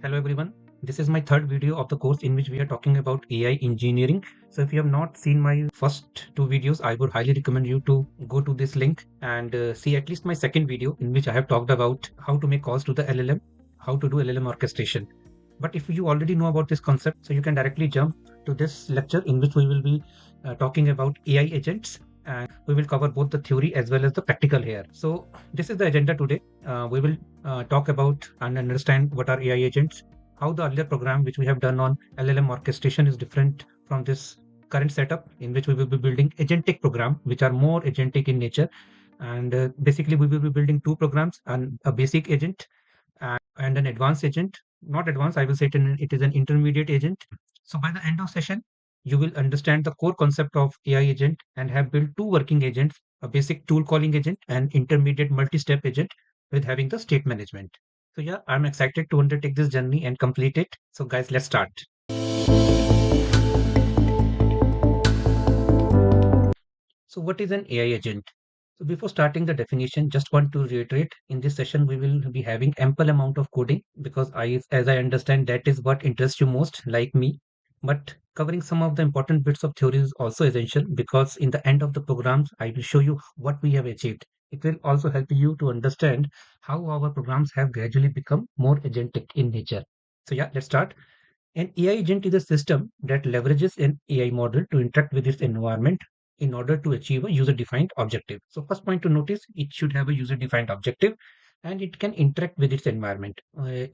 Hello everyone. This is my third video of the course in which we are talking about AI engineering. So if you have not seen my first two videos, I would highly recommend you to go to this link and see at least my second video in which I have talked about how to make calls to the LLM, how to do LLM orchestration. But if you already know about this concept, so you can directly jump to this lecture in which we will be talking about AI agents, and we will cover both the theory as well as the practical here. So this is the agenda today. We will talk about and understand what are AI agents, how the earlier program which we have done on LLM orchestration is different from this current setup in which we will be building agentic program which are more agentic in nature. And basically we will be building two programs, and a basic agent and an advanced agent. Not advanced, I will say it is an intermediate agent. So by the end of session, you will understand the core concept of AI agent and have built two working agents, a basic tool calling agent and intermediate multi-step agent with having the state management. So yeah, I'm excited to undertake this journey and complete it. So guys, let's start. So what is an AI agent? So before starting the definition, just want to reiterate, in this session we will be having ample amount of coding because as I understand, that is what interests you most, like me. But covering some of the important bits of theory is also essential because in the end of the programs, I will show you what we have achieved. It will also help you to understand how our programs have gradually become more agentic in nature. So yeah, let's start. An AI agent is a system that leverages an AI model to interact with its environment in order to achieve a user-defined objective. So first point to notice, it should have a user-defined objective and it can interact with its environment.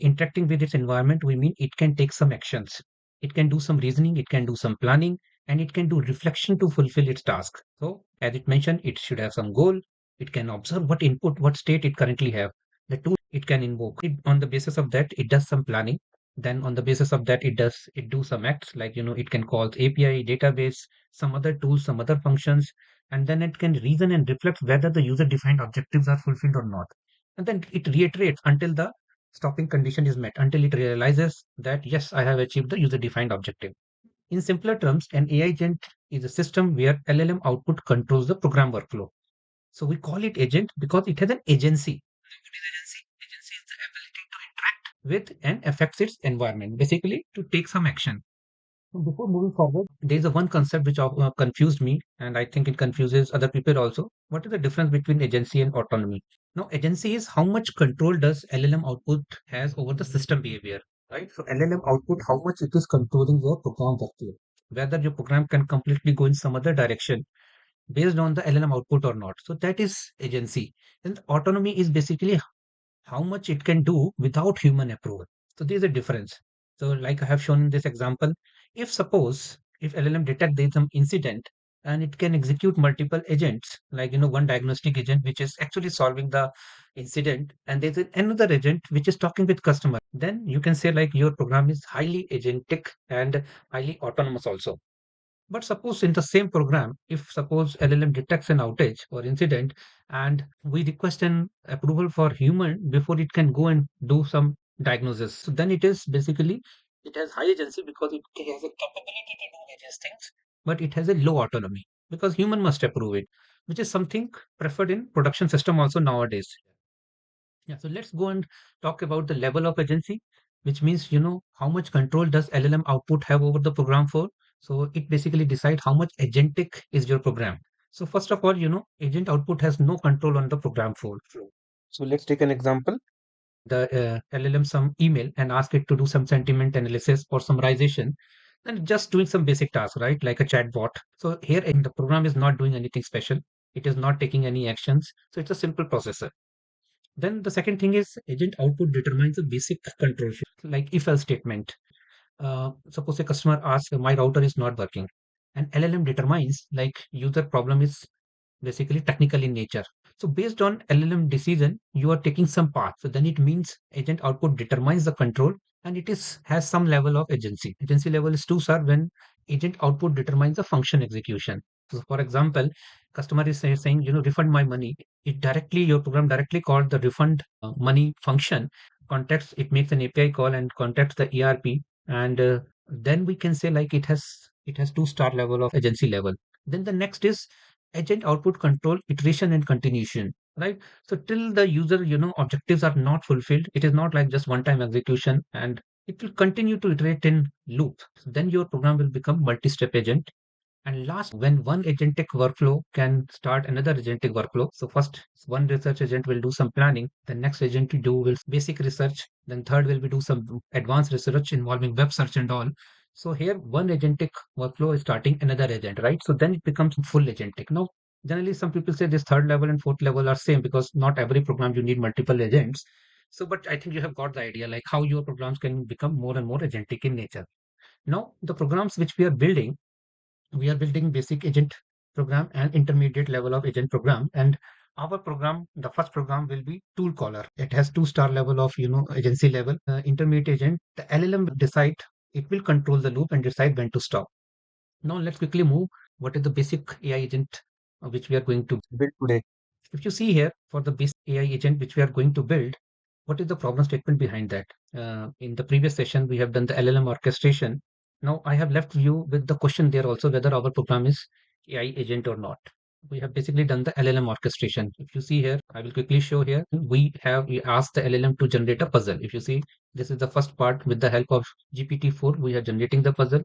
Interacting with its environment, we mean it can take some actions. It can do some reasoning, it can do some planning, and it can do reflection to fulfill its task. So as it mentioned, it should have some goal. It can observe what input, what state it currently have. The tool it can invoke. On the basis of that, it does some planning. Then on the basis of that, it do some acts like, it can call API, database, some other tools, some other functions, and then it can reason and reflect whether the user defined objectives are fulfilled or not. And then it reiterates until the stopping condition is met, until it realizes that yes, I have achieved the user defined objective. In simpler terms, an AI agent is a system where LLM output controls the program workflow. So we call it agent because it has an agency. What is agency? Agency is the ability to interact with and affects its environment, basically to take some action. So before moving forward, there is a one concept which confused me, and I think it confuses other people also. What is the difference between agency and autonomy? Now, agency is how much control does LLM output has over the system behavior, right? So LLM output, how much it is controlling your program workflow, whether your program can completely go in some other direction based on the LLM output or not. So that is agency. And autonomy is basically how much it can do without human approval. So there's a difference. So like I have shown in this example, if suppose if LLM detect there's some incident and it can execute multiple agents, like one diagnostic agent which is actually solving the incident, and there's another agent which is talking with customer, then you can say like your program is highly agentic and highly autonomous also. But suppose in the same program, if suppose LLM detects an outage or incident and we request an approval for human before it can go and do some diagnosis. So then it is basically, it has high agency because it has a capability to do various things, but it has a low autonomy because human must approve it, which is something preferred in production system also nowadays. Yeah, so let's go and talk about the level of agency, which means, how much control does LLM output have over the program for? So it basically decides how much agentic is your program. So first of all, agent output has no control on the program flow. So let's take an example. The LLM some email and ask it to do some sentiment analysis or summarization, and just doing some basic task, right? Like a chatbot. So here in the program is not doing anything special. It is not taking any actions. So it's a simple processor. Then the second thing is agent output determines a basic control flow, like if else statement. Suppose a customer asks, my router is not working, and LLM determines like user problem is basically technical in nature. So based on LLM decision, you are taking some path. So then it means agent output determines the control and it is has some level of agency. Agency level is 2 sir when agent output determines the function execution. So for example, customer is saying, refund my money. Your program directly called the refund money function. Contacts, it makes an API call and contacts the ERP. And then we can say like it has 2-star level of agency level. Then the next is agent output control iteration and continuation, right? So till the user objectives are not fulfilled, it is not like just one time execution and it will continue to iterate in loop. Then your program will become multi-step agent. And last, when one agentic workflow can start another agentic workflow. So first, one research agent will do some planning. The next agent to do will basic research. Then third will be do some advanced research involving web search and all. So here, one agentic workflow is starting another agent, right? So then it becomes full agentic. Now, generally, some people say this third level and fourth level are same because not every program you need multiple agents. So, but I think you have got the idea, like how your programs can become more and more agentic in nature. Now, the programs which we are building basic agent program and intermediate level of agent program. And our program, the first program will be tool caller. It has 2-star level of agency level. Intermediate agent, the LLM will decide, it will control the loop and decide when to stop. Now let's quickly move. What is the basic AI agent which we are going to build today? If you see here, for the basic AI agent which we are going to build, what is the problem statement behind that? In the previous session, we have done the LLM orchestration. Now I have left you with the question there also whether our program is AI agent or not. We have basically done the LLM orchestration. If you see here, I will quickly show here. We asked the LLM to generate a puzzle. If you see, this is the first part. With the help of GPT-4, we are generating the puzzle.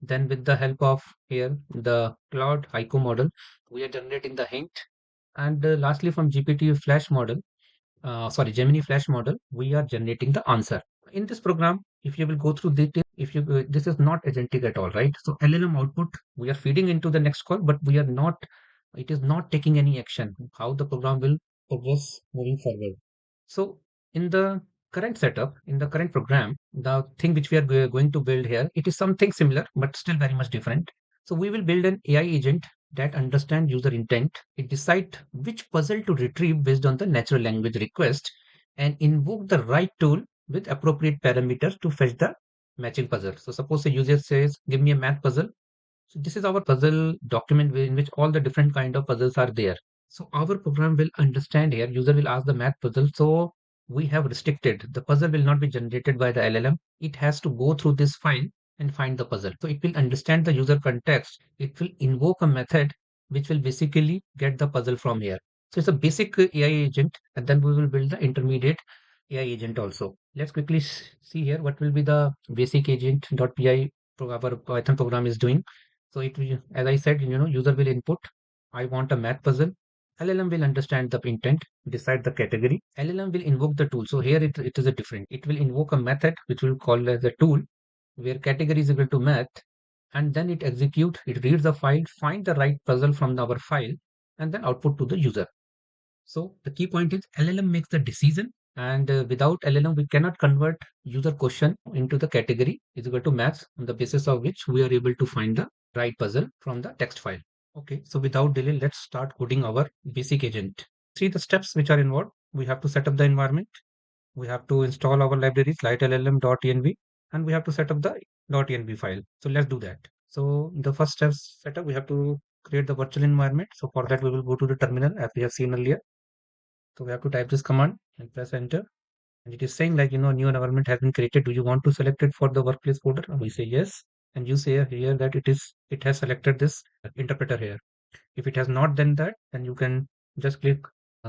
Then with the help of here, the Claude Haiku model, we are generating the hint. And lastly, from GPT Flash model, Gemini Flash model, we are generating the answer. In this program, if you will go through if you this is not agentic at all, right? So LLM output, we are feeding into the next call, but we are not, it is not taking any action. How the program will progress moving forward. So in the current setup, in the current program, the thing which we are going to build here, it is something similar, but still very much different. So we will build an AI agent that understand user intent. It decide which puzzle to retrieve based on the natural language request and invoke the right tool with appropriate parameters to fetch the matching puzzle. So suppose a user says, give me a math puzzle. So this is our puzzle document in which all the different kind of puzzles are there. So our program will understand here, user will ask the math puzzle. So we have restricted, the puzzle will not be generated by the LLM. It has to go through this file and find the puzzle. So it will understand the user context. It will invoke a method which will basically get the puzzle from here. So it's a basic AI agent, and then we will build the intermediate AI agent also. Let's quickly see here what will be the basic agent.py our Python program is doing. So it will, as I said, user will input, I want a math puzzle. LLM will understand the intent, decide the category. LLM will invoke the tool. So here it is a different. It will invoke a method which will call as a tool where category is equal to math, and then it execute, it reads the file, find the right puzzle from our file, and then output to the user. So the key point is LLM makes the decision, and without LLM, we cannot convert user question into the category is equal to maths, on the basis of which we are able to find the right puzzle from the text file. Okay, so without delay, let's start coding our basic agent. See the steps which are involved. We have to set up the environment. We have to install our libraries lightllm.env, and we have to set up the .env file. So let's do that. So the first steps setup, we have to create the virtual environment. So for that, we will go to the terminal as we have seen earlier. So we have to type this command and press enter. And it is saying like, new environment has been created. Do you want to select it for the workplace folder? And we say yes. And you say here that it has selected this interpreter here. If it has not done that, then you can just click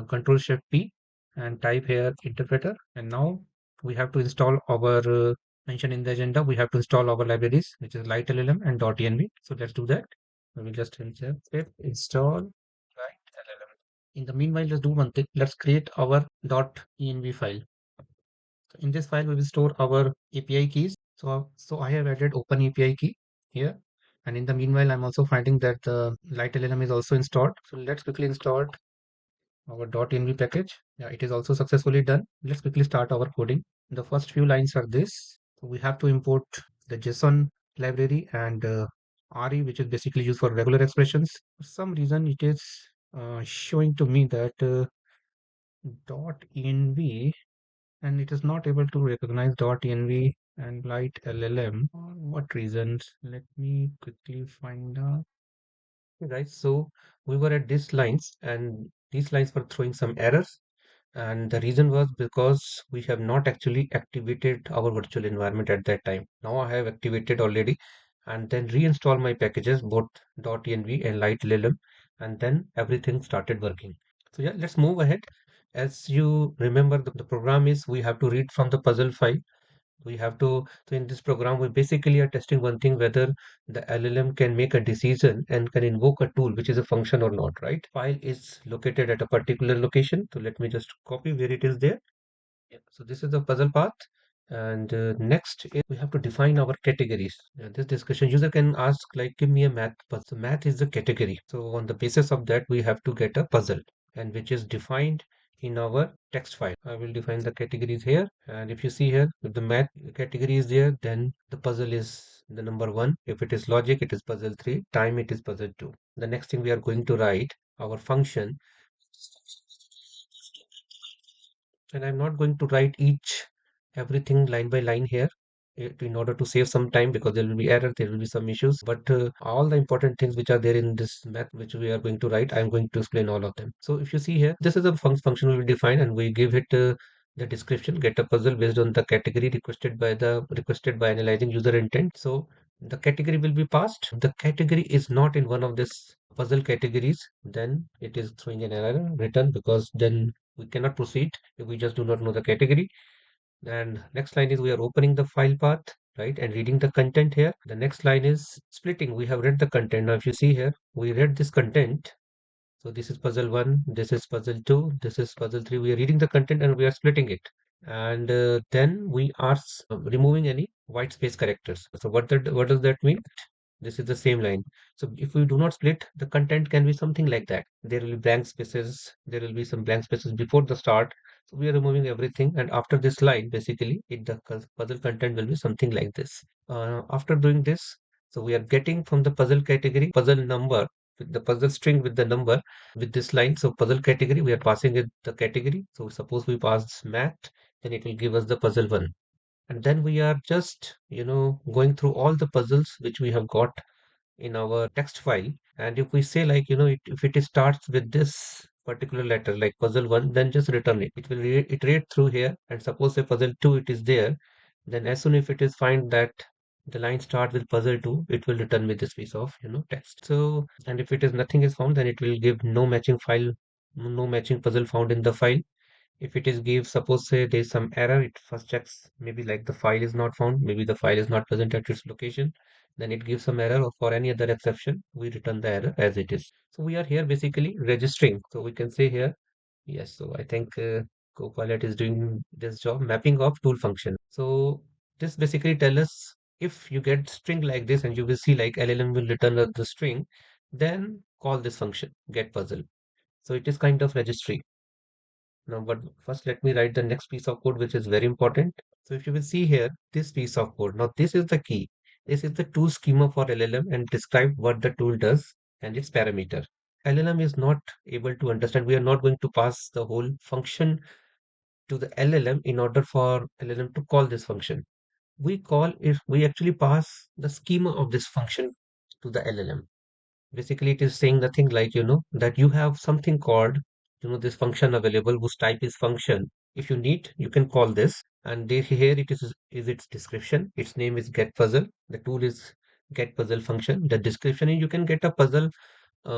Control Shift P and type here interpreter. And now we have to install our mentioned in the agenda. We have to install our libraries, which is lightllm and .env. So let's do that. We will just install lightlm. In the meanwhile, let's do one thing. Let's create our .env file. So in this file, we will store our API keys. So I have added Open API key here. And in the meanwhile, I'm also finding that the lightlm is also installed. So let's quickly install our .env package. Yeah, it is also successfully done. Let's quickly start our coding. The first few lines are this. So we have to import the JSON library and RE, which is basically used for regular expressions. For some reason, it is showing to me that .env, and it is not able to recognize .env and light LLM. For what reasons? Let me quickly find out. Okay, guys, so we were at these lines, and these lines were throwing some errors. And the reason was because we have not actually activated our virtual environment at that time. Now I have activated already, and then reinstall my packages, both .env and light LLM, and then everything started working. So yeah, let's move ahead. As you remember, the program is we have to read from the puzzle file, We have to, so in this program, we basically are testing one thing, whether the LLM can make a decision and can invoke a tool, which is a function or not, right? File is located at a particular location. So let me just copy where it is there. Yeah. So this is the puzzle path. And next is we have to define our categories. This discussion user can ask like, give me a math puzzle. So math is the category. So on the basis of that, we have to get a puzzle, and which is defined in our text file. I will define the categories here. And if you see here, if the math category is there, then the puzzle is the number one. If it is logic, it is puzzle three. Time, it is puzzle two. The next thing we are going to write our function, and I'm not going to write each everything line by line here in order to save some time, because there will be error, there will be some issues. But all the important things which are there in this math which we are going to write, I'm going to explain all of them. So if you see here, this is a function we will define, and we give it the description, get a puzzle based on the category requested by analyzing user intent. So the category will be passed. If the category is not in one of this puzzle categories, then it is throwing an error return, because then we cannot proceed if we just do not know the category. And next line is we are opening the file path, right, and reading the content here. The next line is splitting. We have read the content. Now, if you see here, we read this content. So this is puzzle one, this is puzzle two, this is puzzle three. We are reading the content and we are splitting it. And then we are removing any white space characters. So what does that mean? This is the same line. So if we do not split, the content can be something like that. There will be blank spaces. There will be some blank spaces before the start. So we are removing everything. And after this line, basically, the puzzle content will be something like this. After doing this, so we are getting from the puzzle category puzzle number with the puzzle string with the number with this line. So puzzle category, we are passing it the category. So suppose we pass math, then it will give us the puzzle one. And then we are just, going through all the puzzles which we have got in our text file. And if we say like, if it starts with this particular letter, like puzzle one, then just return it. It will iterate through here. And suppose a puzzle two, it is there. Then as soon if it is find that the line start with puzzle two, it will return with this piece of, text. So, and if it is nothing is found, then it will give no matching file, no matching puzzle found in the file. If it is give, suppose say there's some error, it first checks maybe like the file is not found, maybe the file is not present at its location, then it gives some error, or for any other exception, we return the error as it is. So we are here basically registering. So we can say here, yes, so I think Copilot is doing this job, mapping of tool function. So this basically tell us if you get string like this, and you will see like LLM will return the string, then call this function, get puzzle. So it is kind of registry. Now, but first let me write the next piece of code, which is very important. So if you will see here, this piece of code, now this is the key. This is the tool schema for LLM and describe what the tool does and its parameter. LLM is not able to understand. We are not going to pass the whole function to the LLM in order for LLM to call this function. We actually pass the schema of this function to the LLM. Basically, it is saying nothing like, that you have something called, this function available whose type is function. If you need, you can call this. And here it is its description. Its name is get puzzle. The tool is get puzzle function. The description is you can get a puzzle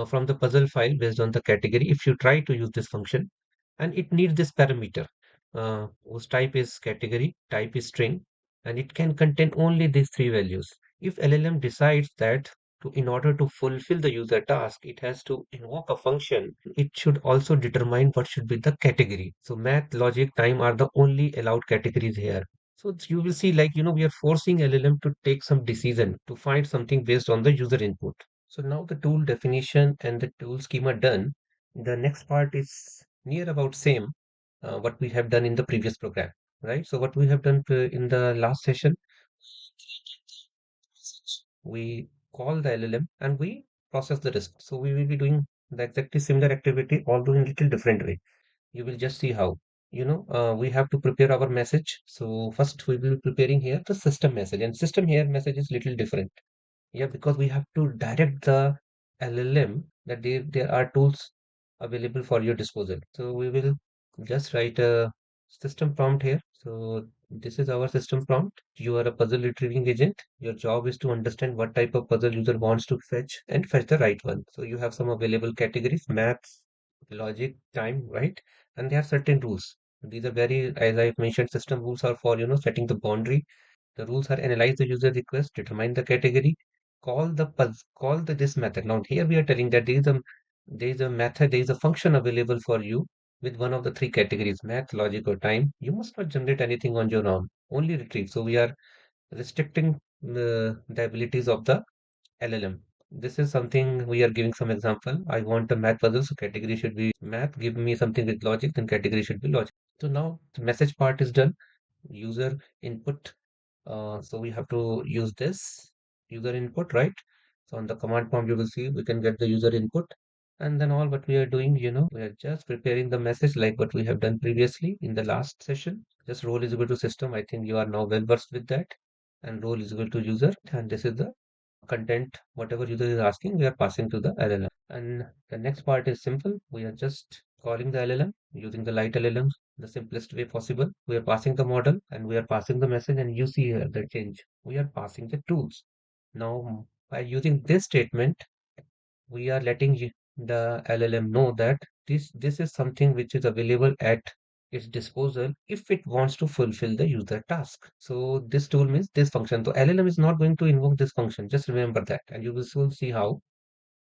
from the puzzle file based on the category if you try to use this function. And it needs this parameter whose type is category, type is string, and it can contain only these three values. If LLM decides that in order to fulfill the user task, it has to invoke a function, it should also determine what should be the category. So math, logic, time are the only allowed categories here. So you will see like, we are forcing LLM to take some decision to find something based on the user input. So now the tool definition and the tool schema done. The next part is near about same what we have done in the previous program, right? So what we have done in the last session, we call the LLM and we process the result. So we will be doing the exactly similar activity, although in a little different way. You will just see how. We have to prepare our message. So first we will be preparing here the system message, and system here message is little different. Yeah, because we have to direct the LLM that there are tools available for your disposal. So we will just write a system prompt here. So this is our system prompt. You are a puzzle retrieving agent. Your job is to understand what type of puzzle user wants to fetch and fetch the right one. So you have some available categories, maths, logic, time, right? And there are certain rules. These are very, as I mentioned, system rules are for, setting the boundary. The rules are analyze the user request, determine the category, call this method. Now here we are telling that there is a method, there is a function available for you with one of the three categories, math, logic, or time. You must not generate anything on your own, only retrieve. So we are restricting the abilities of the LLM. This is something we are giving some example. I want a math puzzle, so category should be math. Give me something with logic, then category should be logic. So now the message part is done. User input. So we have to use this user input, right? So on the command prompt, you will see we can get the user input. And then all what we are doing, we are just preparing the message like what we have done previously in the last session. Just role is equal to system. I think you are now well versed with that. And role is equal to user. And this is the content, whatever user is asking, we are passing to the LLM. And the next part is simple. We are just calling the LLM using the light LLM, the simplest way possible. We are passing the model and we are passing the message, and you see here the change. We are passing the tools. Now, by using this statement, we are letting the LLM know that this is something which is available at its disposal if it wants to fulfill the user task. So this tool means this function. So LLM is not going to invoke this function. Just remember that, and you will soon see how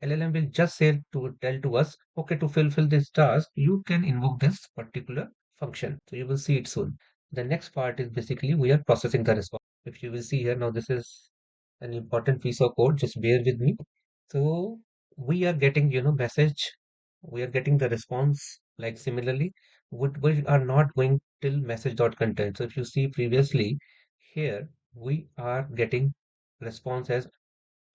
LLM will just say to tell to us, okay, to fulfill this task, you can invoke this particular function. So you will see it soon. The next part is basically we are processing the response. If you will see here now, this is an important piece of code. Just bear with me. So we are getting, message. We are getting the response like similarly. We are not going till message.content. So if you see previously here, we are getting response as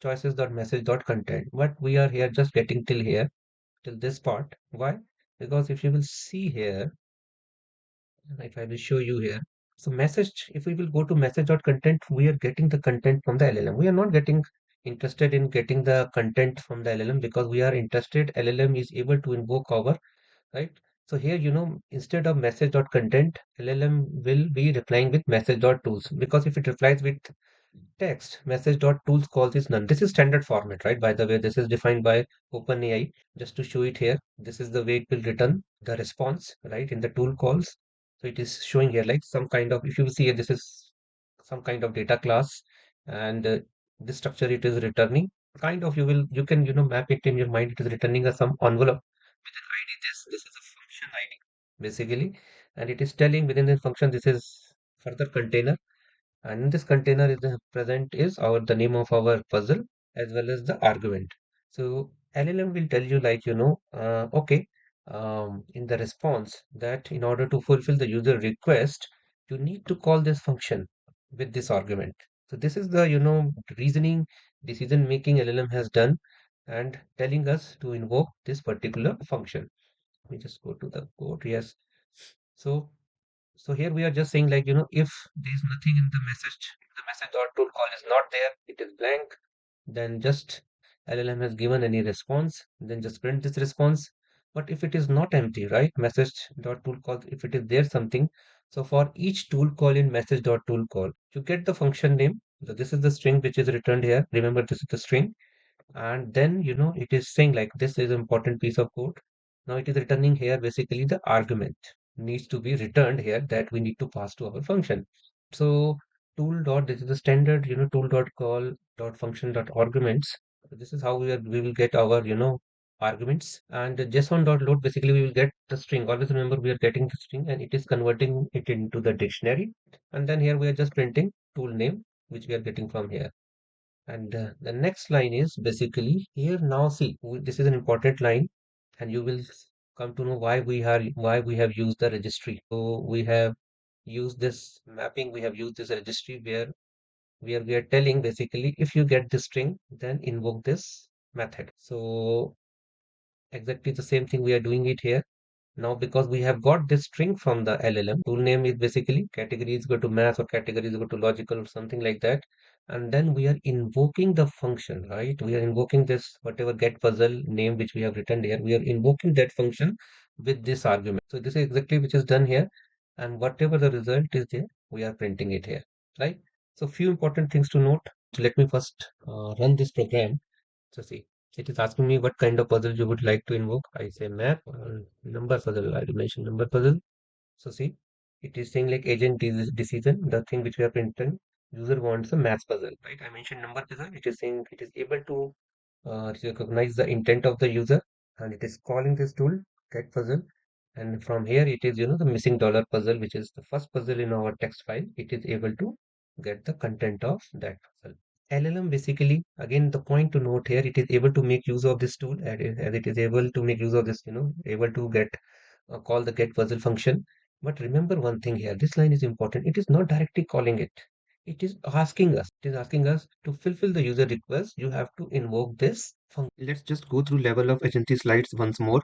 choices.message.content. But we are here just getting till here, till this part. Why? Because if you will see here, if I will show you here, so message, if we will go to message.content, we are getting the content from the LLM. We are not getting interested in getting the content from the LLM because we are interested, LLM is able to invoke our, right? So here, instead of message.content, LLM will be replying with message.tools, because if it replies with text message.tools calls is none. This is standard format, right? By the way, this is defined by OpenAI. Just to show it here, this is the way it will return the response, right? In the tool calls. So it is showing here like some kind of, if you see here, this is some kind of data class, and this structure it is returning. Kind of you can, map it in your mind. It is returning a some envelope with an ID. This is a function ID basically, and it is telling within the function this is further container, and in this container is the present is our the name of our puzzle as well as the argument. So LLM will tell you like, okay, in the response that in order to fulfill the user request, you need to call this function with this argument. So this is the, reasoning decision making LLM has done and telling us to invoke this particular function. Let me just go to the code. Yes. So so here we are just saying like, if there is nothing in the message dot tool call is not there, it is blank, then just LLM has given any response, then just print this response. But if it is not empty, right? Message dot tool call, if it is there something, so for each tool call in message dot tool call, you get the function name. So this is the string which is returned here. Remember, this is the string, and then it is saying like this is an important piece of code. Now it is returning here basically the argument needs to be returned here that we need to pass to our function. So tool dot, this is the standard, tool dot call dot function dot arguments. So this is how we will get our arguments. And the json dot load, basically we will get the string. Always remember, we are getting the string and it is converting it into the dictionary, and then here we are just printing tool name which we are getting from here. And the next line is basically here. Now see, this is an important line, and you will come to know why we have used the registry. So we have used this mapping. We have used this registry where we are telling basically if you get this string, then invoke this method. So exactly the same thing we are doing it here. Now, because we have got this string from the LLM, tool name is basically category is equal to math or category is equal to logical or something like that. And then we are invoking the function, right? We are invoking this whatever get puzzle name which we have written here. We are invoking that function with this argument. So this is exactly which is done here. And whatever the result is there, we are printing it here, right? So few important things to note. So let me first run this program. So see, it is asking me what kind of puzzle you would like to invoke. I say map or number puzzle. I will mention number puzzle. So see, it is saying like decision, the thing which we have printed, user wants a math puzzle, right? I mentioned number puzzle, it is saying it is able to recognize the intent of the user, and it is calling this tool get puzzle. And from here, it is, the missing dollar puzzle, which is the first puzzle in our text file. It is able to get the content of that puzzle. LLM basically, again, the point to note here, it is able to make use of this tool, as it is able to make use of this, able to get call the get puzzle function. But remember one thing here, this line is important. It is not directly calling it. It is asking us. It is asking us to fulfill the user request. You have to invoke this function. Let's just go through level of agency slides once more.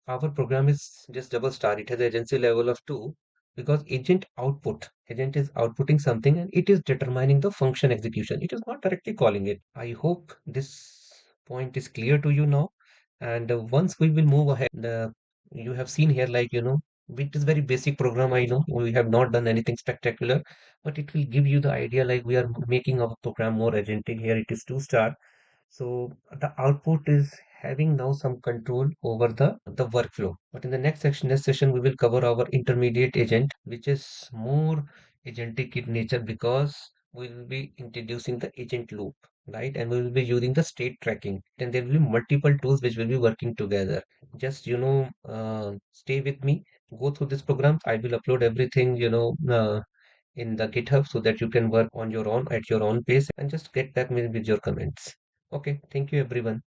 Our program is just double star. It has agency level of 2 because agent is outputting something and it is determining the function execution. It is not directly calling it. I hope this point is clear to you now. And once we will move ahead, you have seen here, like, it is very basic program. I know we have not done anything spectacular, but it will give you the idea like we are making our program more agentic. Here it is 2 star. So the output is having now some control over the workflow. But in the next session, we will cover our intermediate agent, which is more agentic in nature because we will be introducing the agent loop, right? And we will be using the state tracking. And there will be multiple tools which will be working together. Just, stay with me, go through this program. I will upload everything, in the GitHub so that you can work on your own at your own pace and just get back with your comments. Okay, thank you everyone.